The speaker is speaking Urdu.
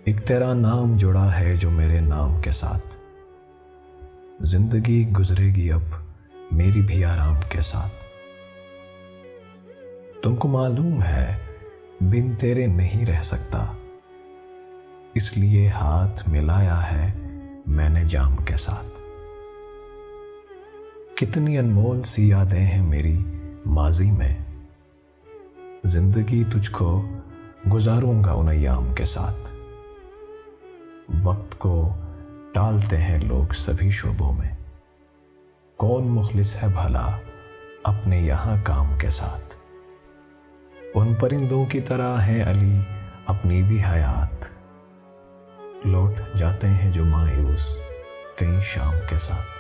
ایک تیرا نام جڑا ہے جو میرے نام کے ساتھ، زندگی گزرے گی اب میری بھی آرام کے ساتھ۔ تم کو معلوم ہے بن تیرے نہیں رہ سکتا، اس لیے ہاتھ ملایا ہے میں نے جام کے ساتھ۔ کتنی انمول سی یادیں ہیں میری ماضی میں، زندگی تجھ کو گزاروں گا ان ایام کے ساتھ۔ وقت کو ٹالتے ہیں لوگ سبھی شعبوں میں، کون مخلص ہے بھلا اپنے یہاں کام کے ساتھ۔ ان پرندوں کی طرح ہے علی اپنی بھی حیات، لوٹ جاتے ہیں جو مایوس کئی شام کے ساتھ۔